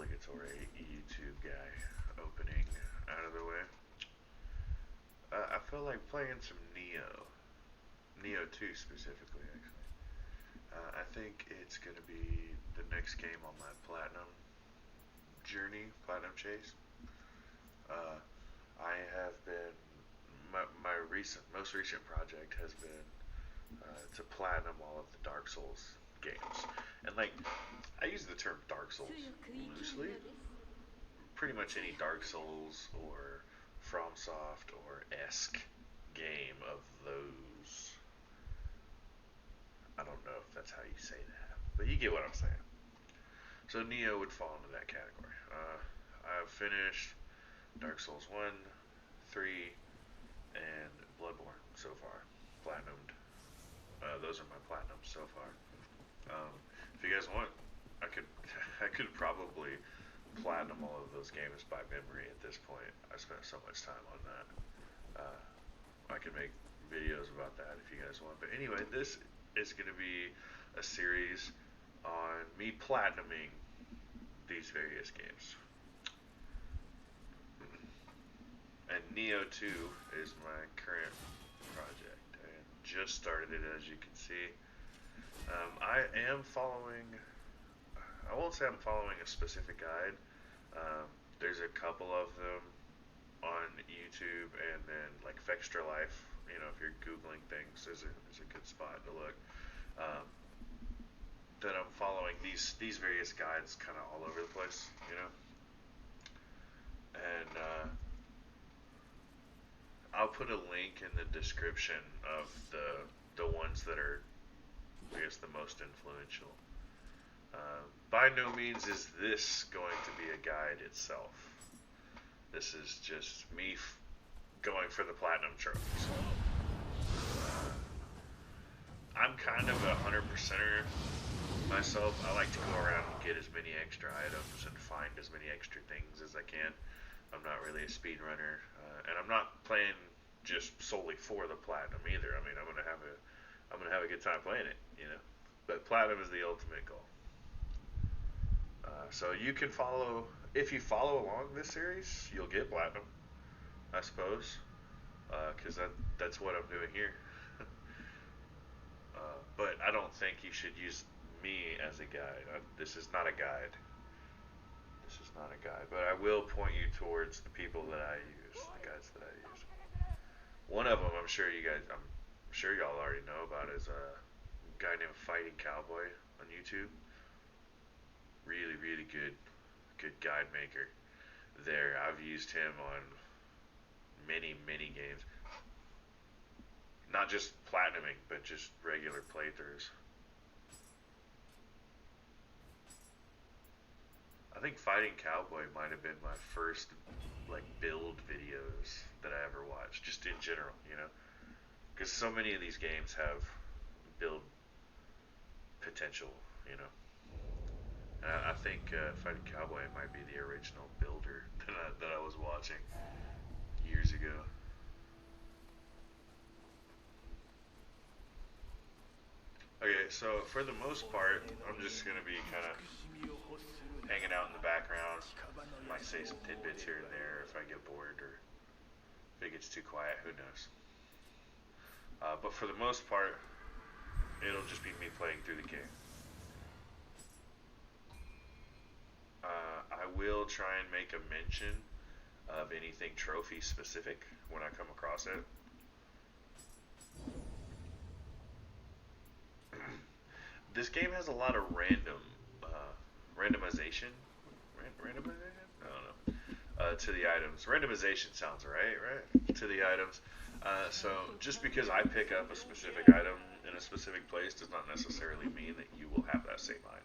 obligatory YouTube guy opening out of the way. I feel like playing some Nioh. Nioh 2 specifically, actually. I think it's going to be the next game on my platinum journey, platinum chase. I have been, my most recent project has been to platinum all of the Dark Souls games. And like, I use the term Dark Souls loosely. Pretty much any Dark Souls or Fromsoft or esque game of those. I don't know if that's how you say that, but you get what I'm saying. So Nioh would fall into that category. I've finished Dark Souls 1, 3, and Bloodborne so far. Platinumed. Those are my platinums so far. If you guys want, I could probably platinum all of those games by memory at this point. I spent so much time on that. I could make videos about that if you guys want. But anyway, this is going to be a series on me platinuming these various games. And Nioh 2 is my current project. I just started it, as you can see. I am following, I won't say I'm following a specific guide. There's a couple of them on YouTube, and then like Fextra Life, you know, if you're Googling things, there's a good spot to look. That I'm following these various guides kind of all over the place, you know. And I'll put a link in the description of the ones that are, I guess, the most influential. By no means is this going to be a guide itself. This is just me going for the platinum trophies. I'm kind of a 100%er myself. I like to go around and get as many extra items and find as many extra things as I can. I'm not really a speedrunner, and I'm not playing just solely for the platinum either. I mean, I'm gonna have a good time playing it, you know. But platinum is the ultimate goal. So you can follow, if you follow along this series, you'll get platinum, I suppose, because that's what I'm doing here. But I don't think you should use me as a guide. This is not a guide. This is not a guide, but I will point you towards the people that I use, the guides that I use. One of them, I'm sure y'all already know about, is a guy named Fighting Cowboy on YouTube. Really, really good guide maker there. I've used him on many, many games. Not just platinuming, but just regular playthroughs. I think Fighting Cowboy might have been my first like build videos that I ever watched, just in general, you know, because so many of these games have build potential, you know. And I think Fighting Cowboy might be the original builder that I was watching years ago. Okay, so for the most part, I'm just going to be kind of hanging out in the background. Might say some tidbits here and there if I get bored or if it gets too quiet, who knows. But for the most part, it'll just be me playing through the game. I will try and make a mention of anything trophy specific when I come across it. This game has a lot of randomization. Randomization? I don't know. To the items. Randomization sounds right? To the items. So just because I pick up a specific item in a specific place does not necessarily mean that you will have that same item.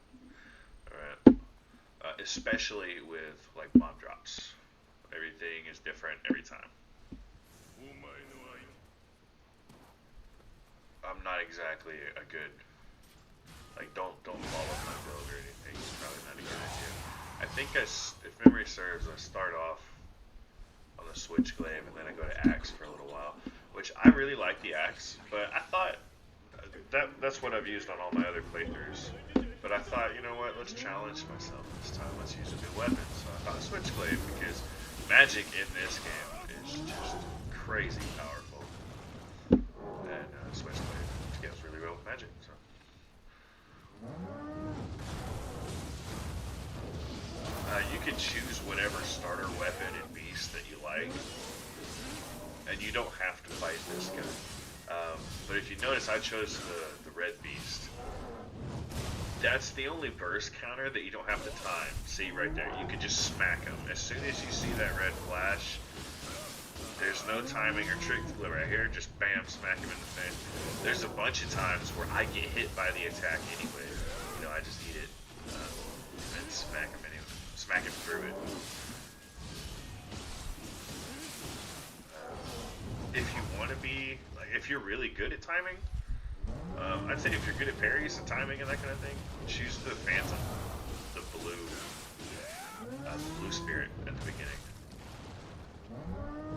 Alright? Especially with like mob drops. Everything is different every time. I'm not exactly a good, like, don't follow my build or anything. It's probably not a good idea. I think if memory serves, I start off on the switch glaive and then I go to axe for a little while, which I really like the axe, but I thought that's what I've used on all my other playthroughs. But I thought, you know what? Let's challenge myself this time. Let's use a new weapon. So I thought Switchblade because magic in this game is just crazy powerful, and Switchblade scales really well with magic. So. You can choose whatever starter weapon and beast that you like, and you don't have to fight this guy. But if you notice, I chose the red beast. That's the only burst counter that you don't have to time. See right there, you can just smack him. As soon as you see that red flash, there's no timing or trick to it right here. Just bam, smack him in the face. There's a bunch of times where I get hit by the attack anyway. You know, I just eat it and smack him anyway. Smack him through it. If you want to be, like, if you're really good at timing, I'd say if you're good at parries and timing and that kind of thing, choose the Phantom, the blue spirit at the beginning.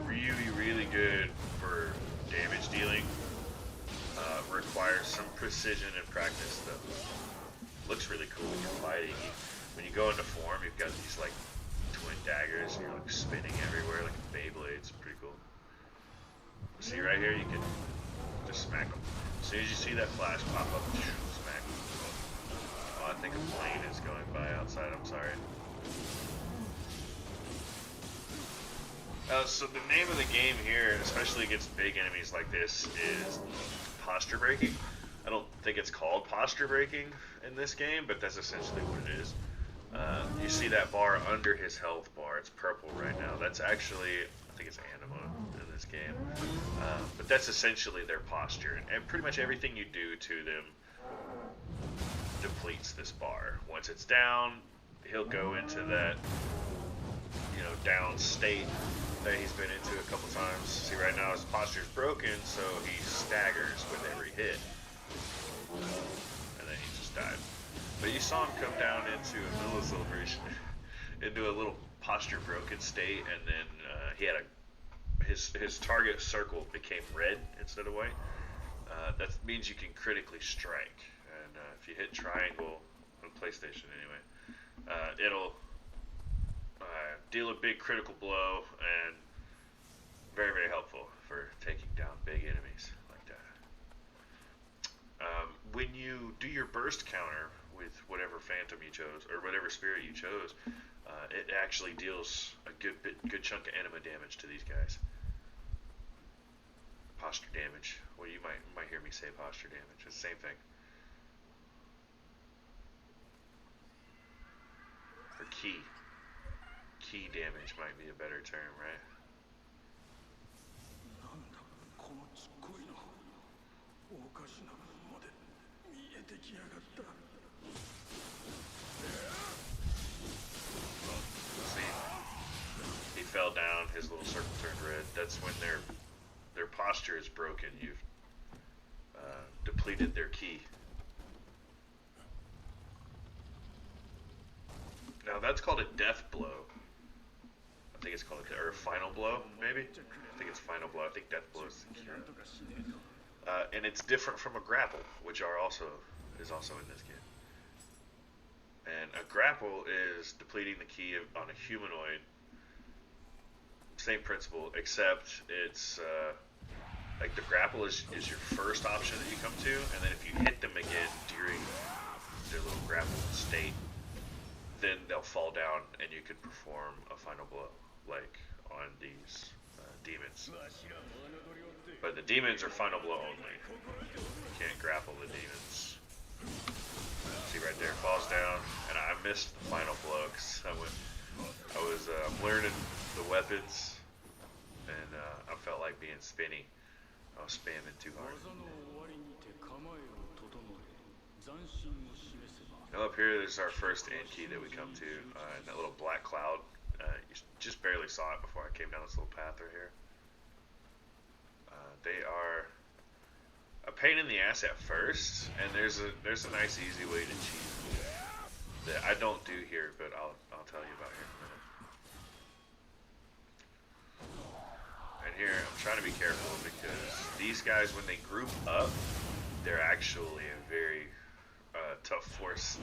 Really, really good for damage dealing. Requires some precision and practice though. Looks really cool when you're fighting. When you go into form, you've got these like twin daggers and you're like spinning everywhere like a Beyblade. It's pretty cool. See right here, you can just smack them. As soon as you see that flash pop up, smack them. Oh, I think a plane is going by outside. I'm sorry. So the name of the game here, especially against big enemies like this, is posture breaking. I don't think it's called posture breaking in this game, but that's essentially what it is. You see that bar under his health bar. It's purple right now. That's actually, I think it's anima in this game. But that's essentially their posture. And pretty much everything you do to them depletes this bar. Once it's down, he'll go into that, you know, down state that he's been into a couple times. See, right now his posture is broken, so he staggers with every hit. And then he just died. But you saw him come down into a middle of celebration, into a little posture broken state, and then he had his target circle became red instead of white. That means you can critically strike, and if you hit triangle on PlayStation anyway, it'll deal a big critical blow, and very, very helpful for taking down big enemies like that. When you do your burst counter with whatever phantom you chose, or whatever spirit you chose, it actually deals a good chunk of anima damage to these guys. Posture damage. Well, you might hear me say posture damage. It's the same thing. Or key. Key damage might be a better term, right? See, he fell down, his little circle turned red. That's when their posture is broken. You've depleted their key. Now that's called a death blow. I think it's called or a final blow, maybe? I think it's final blow. I think death blow is the cure. And it's different from a grapple, which is also in this game. And a grapple is depleting the key on a humanoid. Same principle, except it's like the grapple is your first option that you come to, and then if you hit them again during their little grapple state, then they'll fall down and you can perform a final blow, like on these demons. But the demons are final blow only. You can't grapple the demons. See right there, falls down, and I missed the final blow because I was learning the weapons, and I felt like being spinny. I was spamming too hard. Now up here, there's our first end key that we come to, and that little black cloud. You just barely saw it before I came down this little path right here. They are a pain in the ass at first, and there's a nice easy way to cheat that I don't do here, but I'll tell you about here in a minute. And here I'm trying to be careful because these guys, when they group up, they're actually a very tough reinforce.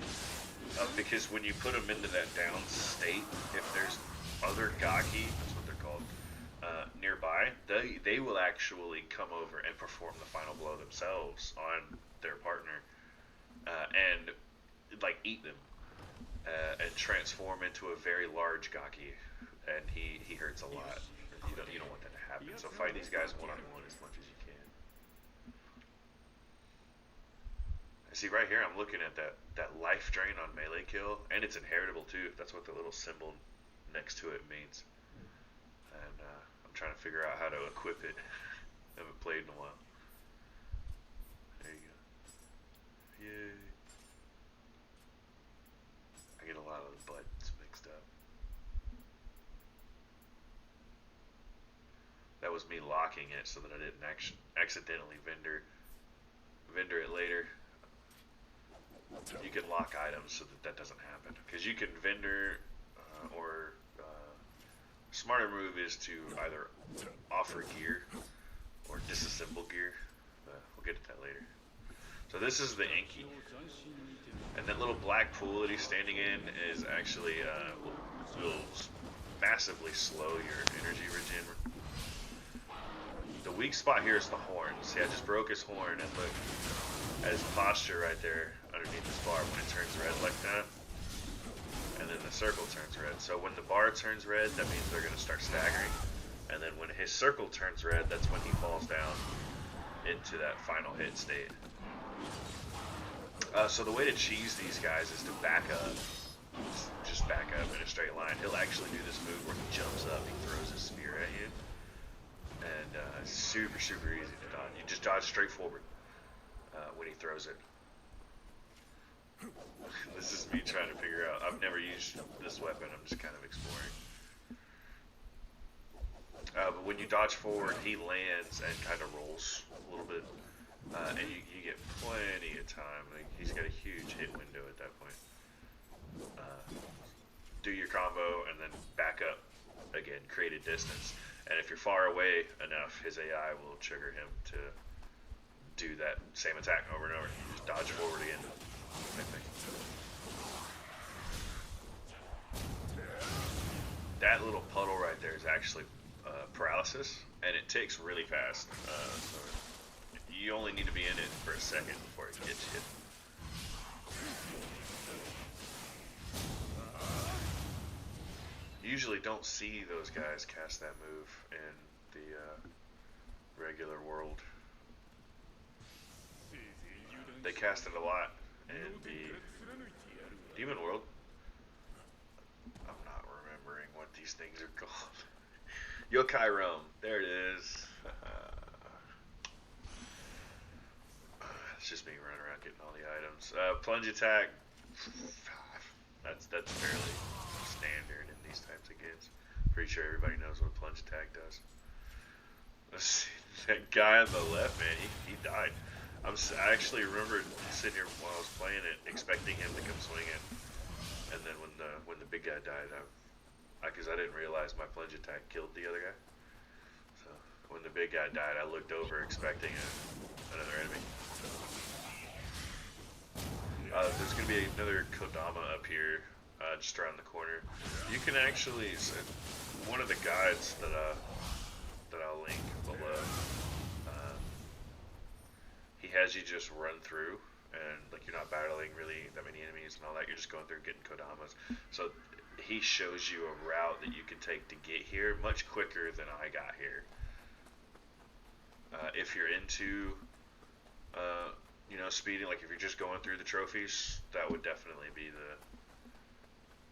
Because when you put them into that down state, if there's other Gaki, that's what they're called, nearby, they will actually come over and perform the final blow themselves on their partner, and like eat them, and transform into a very large Gaki, and he hurts a lot. You don't want that to happen. So fight these guys one-on-one as much as you can. See right here, I'm looking at that life drain on melee kill, and it's inheritable too. That's what the little symbol next to it means. And I'm trying to figure out how to equip it. Haven't played in a while. There you go. Yay. I get a lot of the buttons mixed up. That was me locking it so that I didn't accidentally vendor it later. You can lock items so that doesn't happen. Because you can vendor, or smarter move is to either offer gear or disassemble gear. We'll get to that later. So this is the Inky. And that little black pool that he's standing in is actually will massively slow your energy regen. The weak spot here is the horn. See, I just broke his horn, and look at his posture right there underneath this bar when it turns red like that. And then the circle turns red. So when the bar turns red, that means they're going to start staggering. And then when his circle turns red, that's when he falls down into that final hit state. So the way to cheese these guys is to back up. Just back up in a straight line. He'll actually do this move where he jumps up, he throws his spear at you. And it's super, super easy to dodge. You just dodge straight forward when he throws it. This is me trying to figure out. I've never used this weapon. I'm just kind of exploring. But when you dodge forward, he lands and kind of rolls a little bit. And you get plenty of time. Like, he's got a huge hit window at that point. Do your combo and then back up again, create a distance. And if you're far away enough, his AI will trigger him to do that same attack over and over. You just dodge forward again. Same thing. That little puddle right there is actually paralysis, and it ticks really fast. So you only need to be in it for a second before it gets you. You usually don't see those guys cast that move in the regular world. They cast it a lot in the Demon World. I'm not remembering what these things are called. Yokai Realm. There it is. It's just me running around getting all the items. Plunge attack. That's fairly standard in these types of games. Pretty sure everybody knows what plunge attack does. Let's see. That guy on the left, man, he died. I actually remember sitting here while I was playing it, expecting him to come swinging, and then when the big guy died, because I didn't realize my plunge attack killed the other guy. So when the big guy died, I looked over expecting another enemy. There's gonna be another Kodama up here, just around the corner. You can actually, one of the guides that I'll link below. He has you just run through, and like you're not battling really that many enemies and all that. You're just going through getting Kodamas. So he shows you a route that you can take to get here much quicker than I got here. If you're into, speeding, like if you're just going through the trophies, that would definitely be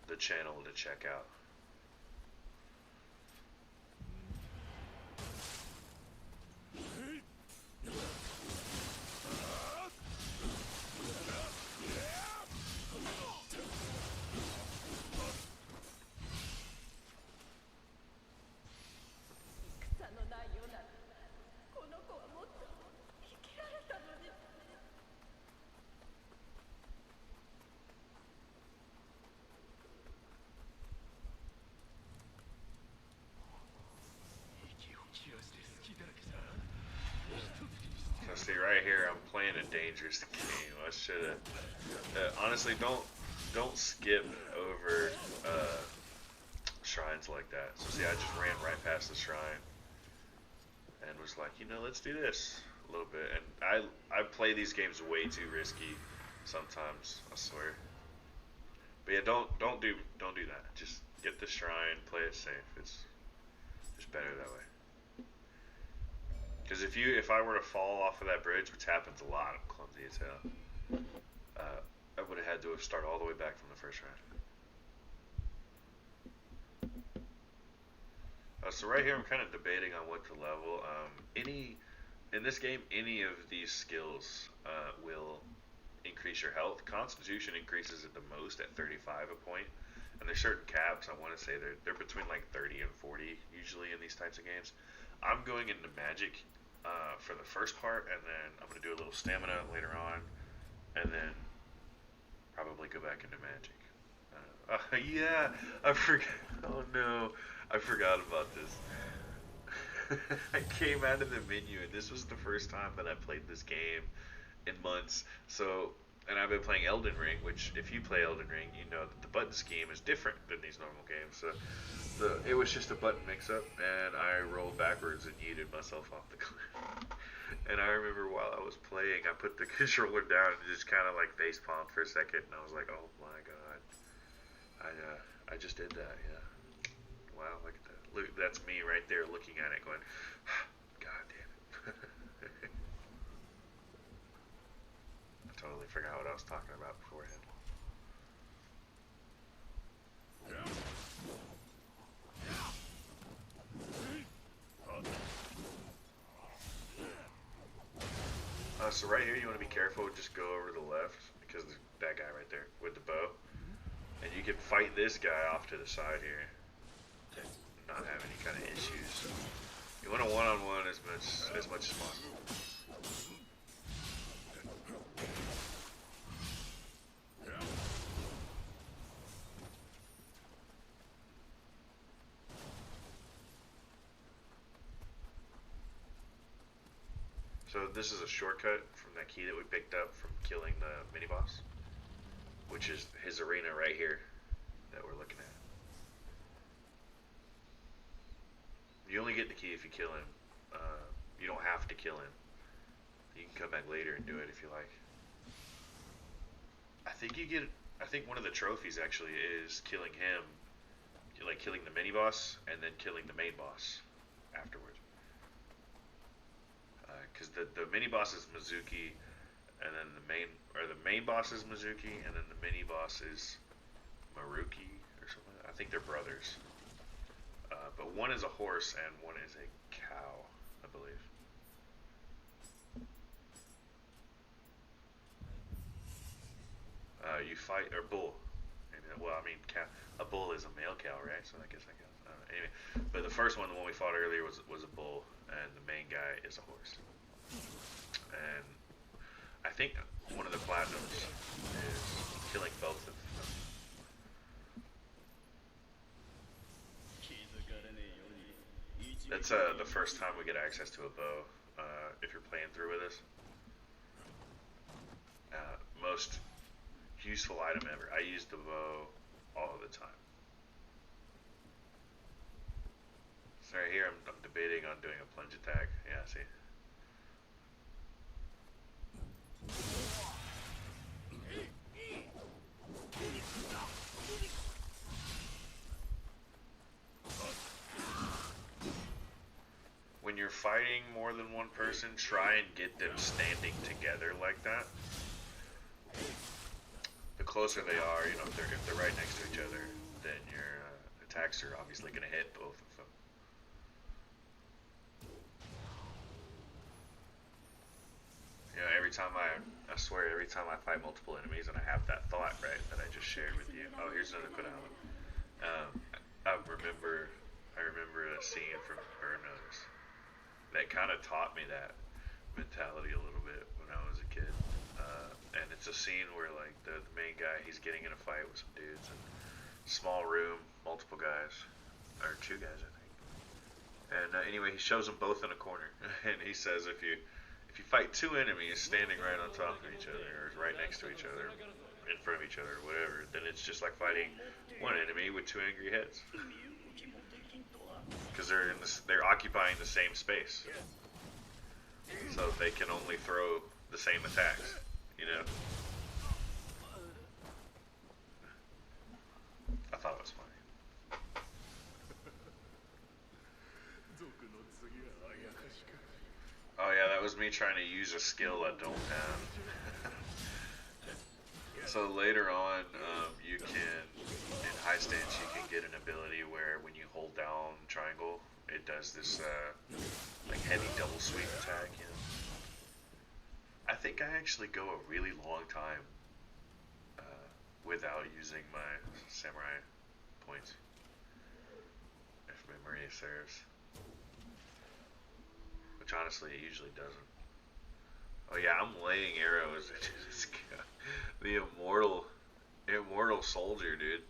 the channel to check out. playing a dangerous game. I should have. Honestly, don't skip over shrines like that. So see, I just ran right past the shrine and was like, let's do this a little bit. And I play these games way too risky sometimes. I swear. But yeah, don't do that. Just get the shrine, play it safe. It's just better that way. Because if I were to fall off of that bridge, which happens a lot, I'm clumsy as hell. I would have had to have started all the way back from the first round. So right here, I'm kind of debating on what to level. In this game, any of these skills will increase your health. Constitution increases it the most at 35 a point, and there's certain caps. I want to say they're between like 30 and 40 usually in these types of games. I'm going into magic for the first part, and then I'm going to do a little stamina later on, and then probably go back into magic. Yeah, I forgot. Oh no, I forgot about this. I came out of the menu, and this was the first time that I played this game in months. So, and I've been playing Elden Ring, which if you play Elden Ring, you know that the button scheme is different than these normal games. So, it was just a button mix-up, and I rolled backwards and yeeted myself off the cliff. And I remember while I was playing, I put the controller down and just kind of like face palmed for a second, and I was like, "Oh my god, I just did that." Yeah. Wow, look at that. Look, that's me right there looking at it, going, "God damn it." I totally forgot what I was talking about beforehand. So right here, you want to be careful. Just go over to the left because there's that guy right there with the bow, and you can fight this guy off to the side here, and not have any kind of issues. You want a one-on-one as much as possible. So this is a shortcut from that key that we picked up from killing the mini-boss, which is his arena right here that we're looking at. You only get the key if you kill him. You don't have to kill him. You can come back later and do it if you like. I think one of the trophies actually is killing him, like killing the mini-boss and then killing the main boss afterwards. Because the mini boss is Mizuki, and then the main boss is Mizuki, and then the mini boss is Maruki or something. I think they're brothers. But one is a horse and one is a cow, I believe. You fight or bull. Well, I mean, cow. A bull is a male cow, right? So I guess that counts. Anyway, but the first one, the one we fought earlier, was a bull, and the main guy is a horse. And I think one of the platinums is killing both of them. That's the first time we get access to a bow if you're playing through with us. Most useful item ever. I use the bow all the time. So right here I'm debating on doing a plunge attack. Yeah, see? When you're fighting more than one person, try and get them standing together like that. The closer they are, if they're right next to each other, then your attacks are obviously going to hit both of them. Every time I swear, every time I fight multiple enemies and I have that thought, right, that I just shared with you. Oh, here's another Kodama. I remember a scene from Burnos that kind of taught me that mentality a little bit when I was a kid. And it's a scene where like the main guy, he's getting in a fight with some dudes, and small room, multiple guys, or two guys I think. And anyway, he shows them both in a corner, and he says if If you fight two enemies standing right on top of each other, or right next to each other, in front of each other, or whatever, then it's just like fighting one enemy with two angry heads. Because they're occupying the same space, so they can only throw the same attacks. You know. I thought it was funny. Oh yeah, that was me trying to use a skill I don't have. So later on, you can, in high stance, you can get an ability where when you hold down triangle, it does this like heavy double sweep attack. You know, I think I actually go a really long time without using my samurai points, if memory serves. Which honestly, it usually doesn't. Oh yeah, I'm laying arrows into this guy. The immortal soldier, dude.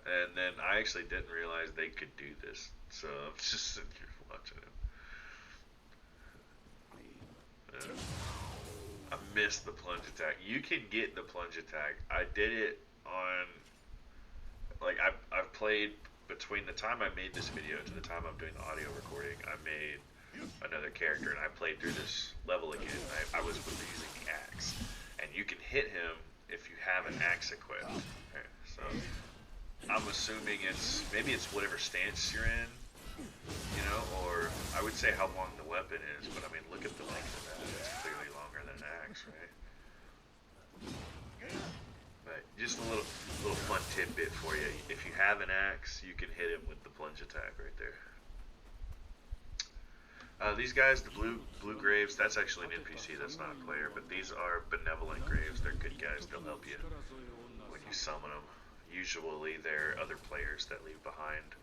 And then I actually didn't realize they could do this, so I'm just sitting here watching him. I missed the plunge attack. You can get the plunge attack. I did it on, like, I've played between the time I made this video to the time I'm doing the audio recording. I made another character and I played through this level again. I was using the axe, and you can hit him if you have an axe equipped. Okay, so I'm assuming maybe it's whatever stance you're in, you know, or I would say how long the weapon is, but I mean, look at the length of that. It's clearly longer than an axe, right? But just a little fun tidbit for you. If you have an axe, you can hit him with the plunge attack right there. These guys, the blue graves, that's actually an NPC, that's not a player, but these are benevolent graves. They're good guys, they'll help you when you summon them. Usually they're other players that leave behind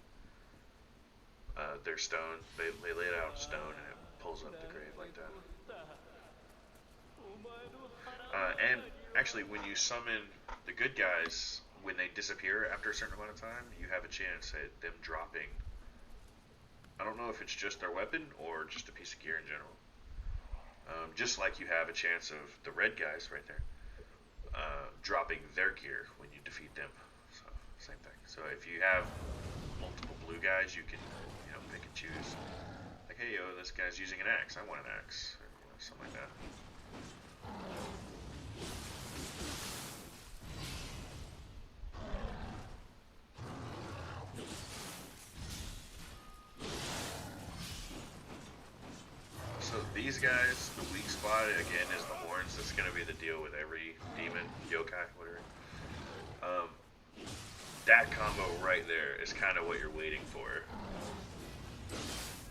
their stone. They lay it out in stone and it pulls up the grave like that. And actually, when you summon the good guys, when they disappear after a certain amount of time, you have a chance at them dropping. I don't know if it's just their weapon or just a piece of gear in general. Just like you have a chance of the red guys right there dropping their gear when you defeat them. So same thing. So if you have multiple blue guys, you can pick and choose. Like, hey, yo, this guy's using an axe. I want an axe. Or, something like that. So these guys, the weak spot again is the horns. That's gonna be the deal with every demon, yokai, whatever. That combo right there is kind of what you're waiting for.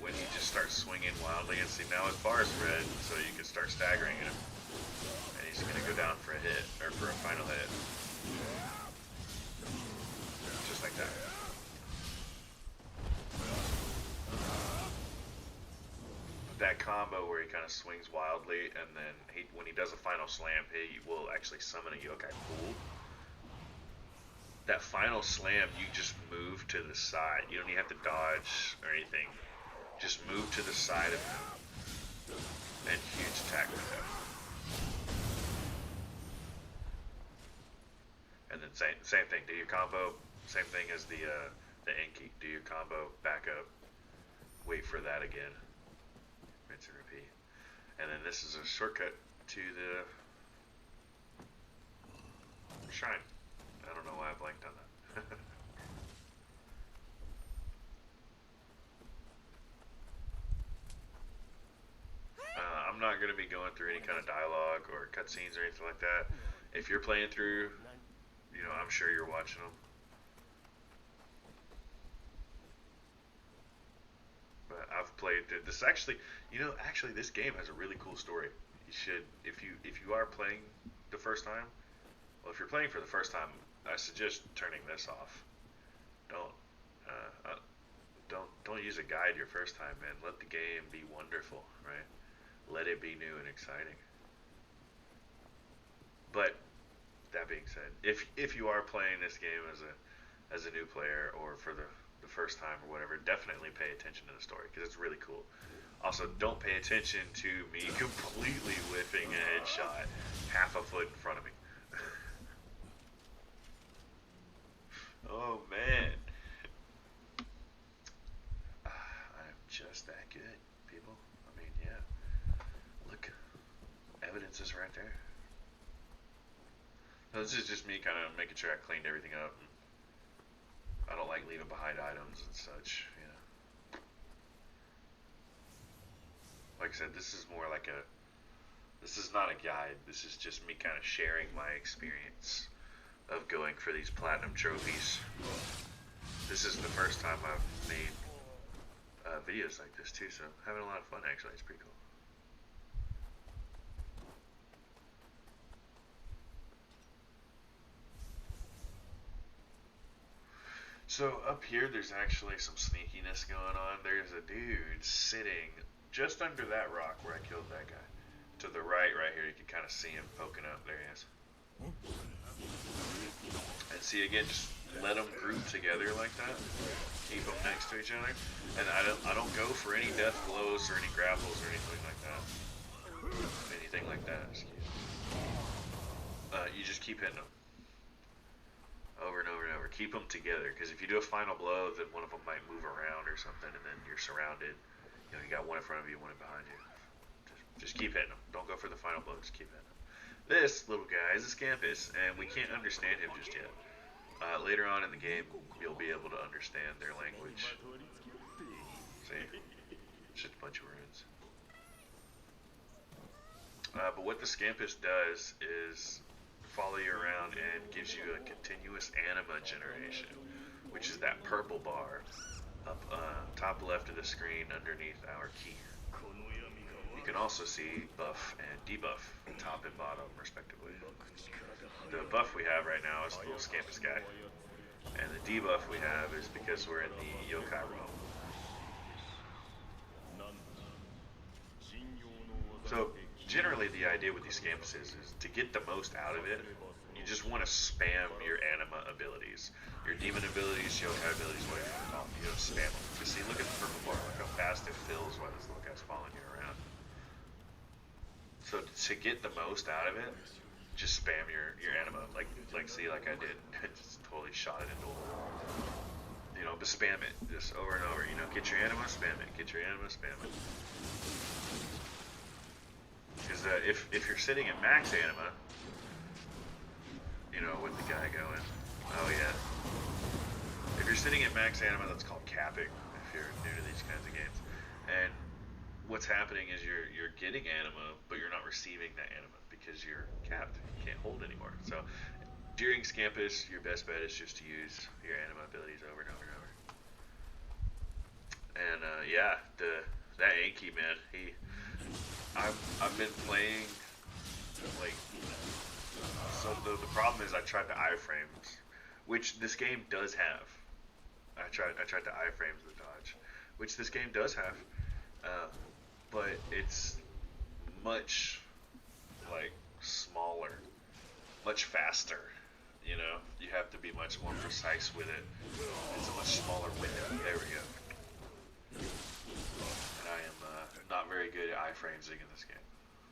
When he just starts swinging wildly, and see now his bar is red, so you can start staggering him, and he's gonna go down for a hit or for a final hit, just like that. That combo where he kind of swings wildly, and then when he does a final slam, he will actually summon a yokai pool. That final slam, you just move to the side. You don't even have to dodge or anything. Just move to the side of him, and huge attack with him. And then same thing. Do your combo. Same thing as the Enki. Do your combo. Back up. Wait for that again. Rinse and repeat. And then this is a shortcut to the shrine. I don't know why I blanked on that. I'm not going to be going through any kind of dialogue or cutscenes or anything like that. If you're playing through, I'm sure you're watching them. But I've played this actually. Actually, this game has a really cool story. You should, if you are playing the first time. Well, if you're playing for the first time, I suggest turning this off. Don't use a guide your first time, man. Let the game be wonderful, right? Let it be new and exciting. But that being said, if you are playing this game as a new player or for the first time or whatever, definitely pay attention to the story because it's really cool. Also, don't pay attention to me completely whiffing a headshot half a foot in front of me. Oh man. I'm just that good, people. I mean, yeah. Look, evidence is right there. So this is just me kind of making sure I cleaned everything up. I don't like leaving behind items and such, you know. Like I said, this is more like this is not a guide. This is just me kind of sharing my experience of going for these platinum trophies. This is the first time I've made videos like this too, so having a lot of fun actually. It's pretty cool. So up here, there's actually some sneakiness going on. There's a dude sitting just under that rock where I killed that guy. To the right here, you can kind of see him poking up. There he is. And see, again, just let them group together like that. Keep them next to each other. And I don't go for any death blows or any grapples or anything like that. Anything like that, excuse me. You just keep hitting them. Over and over and over. Keep them together, because if you do a final blow, then one of them might move around or something, and then you're surrounded. You know, you got one in front of you, one behind you. Just keep hitting them. Don't go for the final blow. Just keep hitting them. This little guy is a Scampus, and we can't understand him just yet. Later on in the game, you'll be able to understand their language. See? It's just a bunch of runes. But what the Scampus does is follow you around and gives you a continuous anima generation, which is that purple bar up top left of the screen underneath our key. You can also see buff and debuff, top and bottom respectively. The buff we have right now is the little Scampus guy, and the debuff we have is because we're in the yokai realm. So generally the idea with these Scampuses is to get the most out of it, you just want to spam your anima abilities. Your demon abilities, yokai abilities, whatever you want to call them. You don't spam them. Because see, look at the purple bar. Look how fast it fills while this little guy's following you around. So to get the most out of it, just spam your anima. Like see, like I did. Just totally shot it into a wall. You know, but spam it. Just over and over. You know, get your anima, spam it. Get your anima, spam it. Because if you're sitting at max anima, you know, with the guy going, oh yeah. If you're sitting at max anima, that's called capping, if you're new to these kinds of games. And what's happening is you're getting anima, but you're not receiving that anima because you're capped. You can't hold anymore. So during Scampus, your best bet is just to use your anima abilities over and over and over. And yeah, that Anki man, I've been playing like, so the problem is I tried the iframes, which this game does have. I tried the iframes of the dodge, which this game does have, but it's much like smaller, much faster. You know, you have to be much more precise with it. It's a much smaller window. There we go. And I am not very good at iframesing in this game.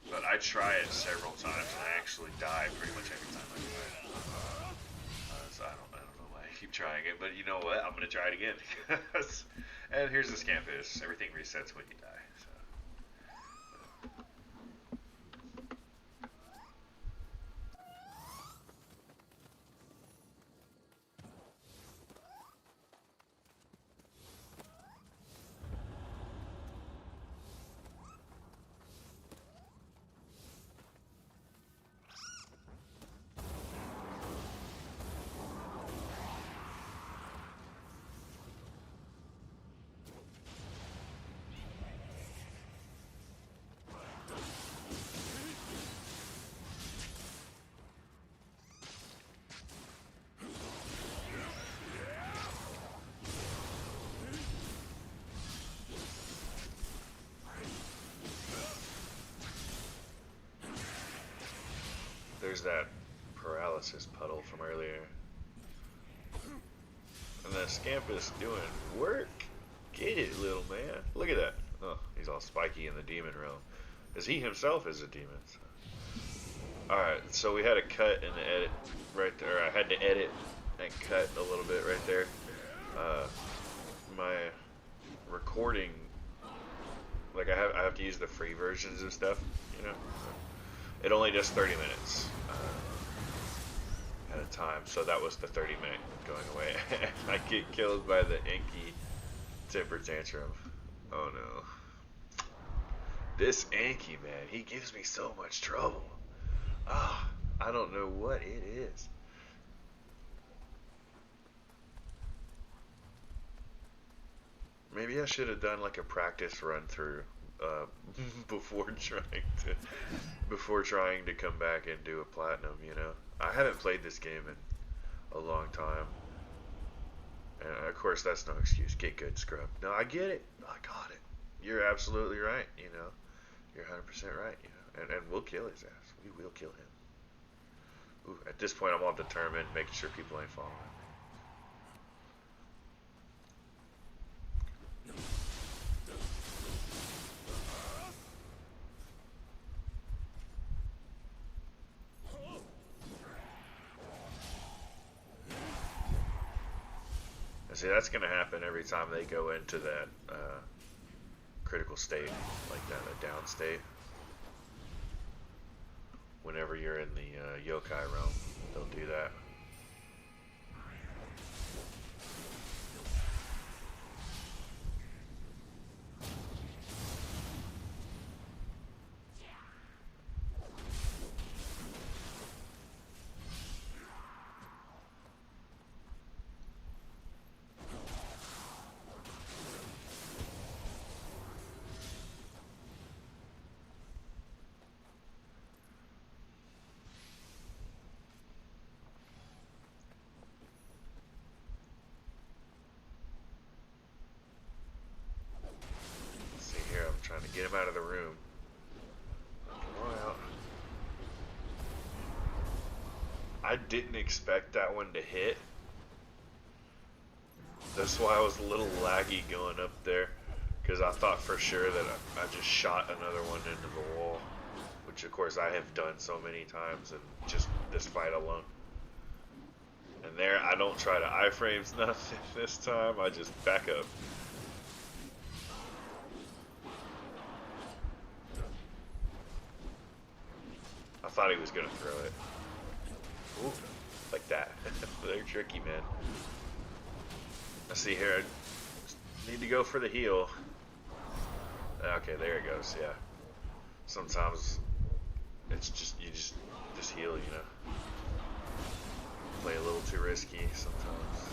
But I try it several times and I actually die pretty much every time I try it. So I don't know why I keep trying it, but you know what? I'm gonna try it again. And here's the Scampus. Everything resets when you die. So. There's that paralysis puddle from earlier. And that Scampus doing work. Get it, little man. Look at that. Oh, he's all spiky in the demon realm. As he himself is a demon. So. Alright, so we had a cut and the edit right there. I had to edit and cut a little bit right there. My recording, like I have to use the free versions of stuff, you know. It only does 30 minutes at a time, so that was the 30-minute going away. I get killed by the Enki temper tantrum. Oh no. This Anki, man, he gives me so much trouble. Ah, I don't know what it is. Maybe I should have done like a practice run through before trying to come back and do a platinum. You know, I haven't played this game in a long time, and of course that's no excuse. Get good, scrub. No, I get it. I got it. You're absolutely right. You know, you're 100% right. You know, and we'll kill his ass. We will kill him. Ooh, at this point, I'm all determined, making sure people ain't following me. And see, that's gonna happen every time they go into that critical state, like that, a down state. Whenever you're in the yokai realm, they'll do that. See here, I'm trying to get him out of the room. Come on out. I didn't expect that one to hit. That's why I was a little laggy going up there, because I thought for sure that I just shot another one into the wall, which of course I have done so many times in just this fight alone. And there, I don't try to iframes nothing this time, I just back up. I thought he was gonna throw it. Ooh, like that. They're tricky, man. Let's see here. I need to go for the heal. Okay, there it goes. Yeah. Sometimes it's just you just heal, you know. Play a little too risky sometimes.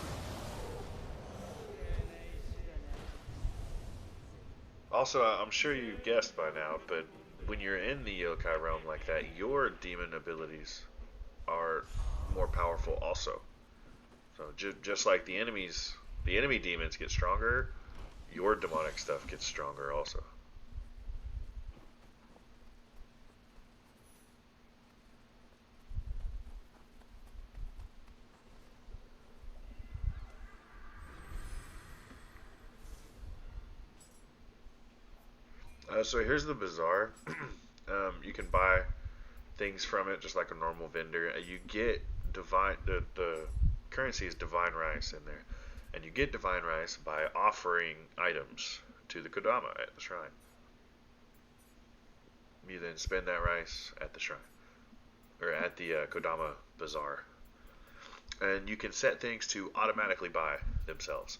Also, I'm sure you guessed by now, but when you're in the yokai realm like that, your demon abilities are more powerful also. So just like the enemy demons get stronger, your demonic stuff gets stronger also. So here's the bazaar. You can buy things from it just like a normal vendor. You get the currency is divine rice in there, and you get divine rice by offering items to the Kodama at the shrine. You then spend that rice at the shrine or at the Kodama bazaar, and you can set things to automatically buy themselves.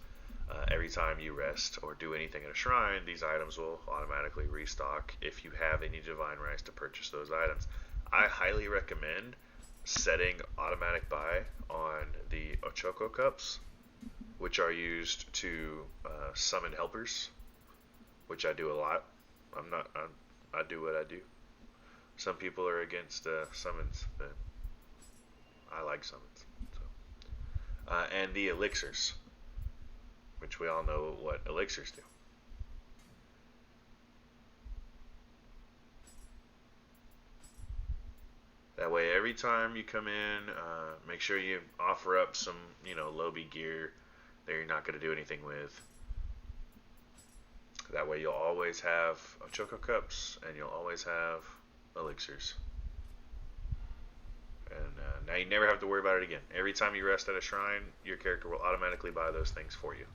Every time you rest or do anything at a shrine, these items will automatically restock if you have any divine rice to purchase those items. I highly recommend setting automatic buy on the Ochoko cups, which are used to summon helpers, which I do a lot. I do what I do. Some people are against summons, but I like summons. So. And the elixirs, which we all know what elixirs do. That way, every time you come in, make sure you offer up some, lobby gear that you're not going to do anything with. That way you'll always have Choco Cups and you'll always have elixirs. And now you never have to worry about it again. Every time you rest at a shrine, your character will automatically buy those things for you.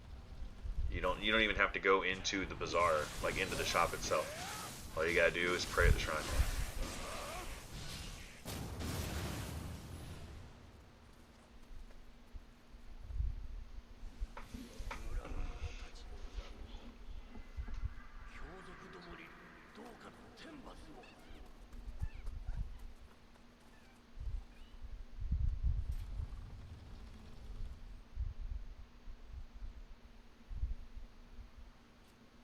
You don't even have to go into the bazaar, like into the shop itself. All you gotta do is pray at the shrine.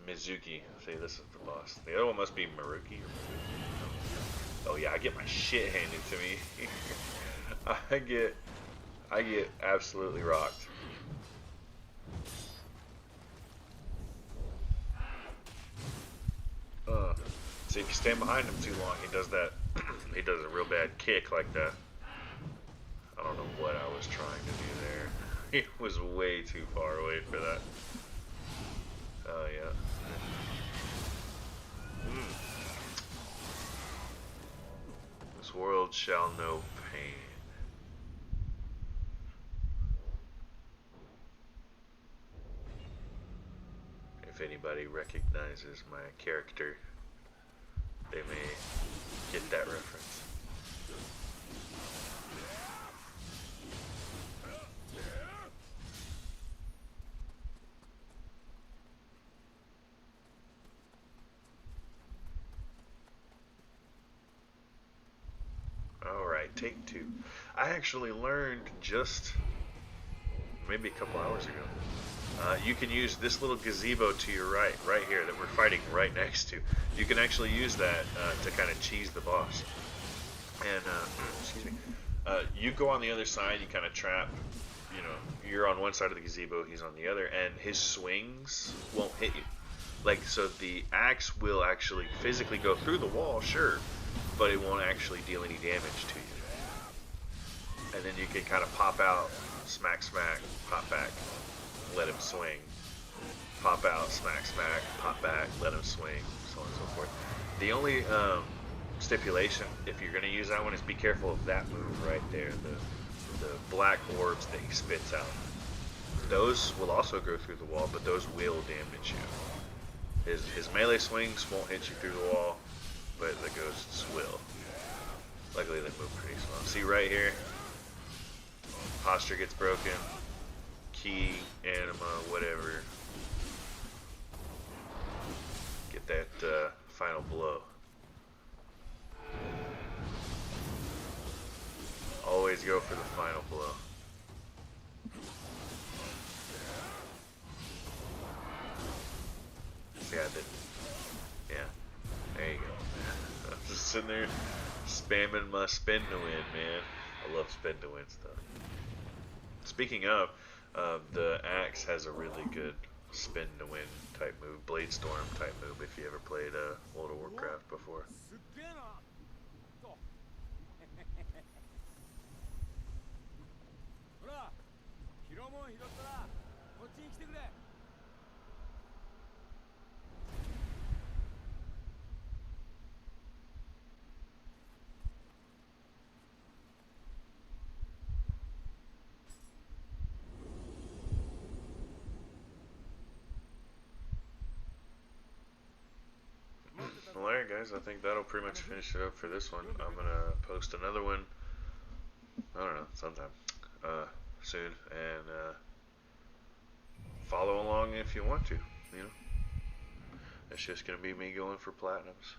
Mizuki. See, this is the boss. The other one must be Maruki or Mizuki. Oh yeah, I get my shit handed to me. I get absolutely rocked. See, if you stand behind him too long, he does that. He does a real bad kick like that. I don't know what I was trying to do there. He was way too far away for that. Oh yeah. This world shall know pain. If anybody recognizes my character, they may get that reference. Alright, take two. I actually learned just maybe a couple hours ago. You can use this little gazebo to your right here, that we're fighting right next to. You can actually use that to kind of cheese the boss. And, excuse me, you go on the other side, you kind of trap, you know, you're on one side of the gazebo, he's on the other, and his swings won't hit you. Like, so the axe will actually physically go through the wall, sure, but it won't actually deal any damage to you. And then you can kind of pop out, smack, smack, pop back, let him swing, pop out, smack, smack, pop back, let him swing, so on and so forth. The only stipulation, if you're going to use that one, is be careful of that move right there, the black orbs that he spits out. Those will also go through the wall, but those will damage you. His melee swings won't hit you through the wall, but the ghosts will. Luckily they move pretty slow. See right here? Posture gets broken. Key, anima, whatever. Get that final blow. Always go for the final blow. See, I did. Yeah. There you go. I'm just sitting there spamming my spin to win, man. I love spin to win stuff. Speaking of, the axe has a really good spin to win type move, Blade Storm type move, if you ever played World of Warcraft before. Alright guys, I think that'll pretty much finish it up for this one. I'm gonna post another one, I don't know, sometime soon, and follow along if you want to, you know. It's just gonna be me going for platinums.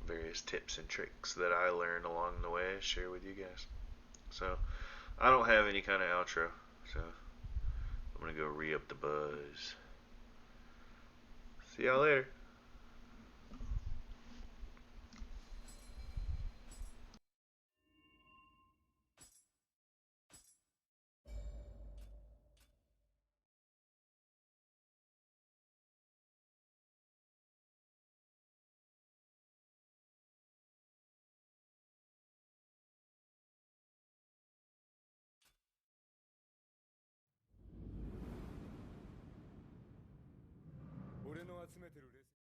Various tips and tricks that I learned along the way, share with you guys. So, I don't have any kind of outro, so I'm gonna go re-up the buzz. See y'all later. めてるレス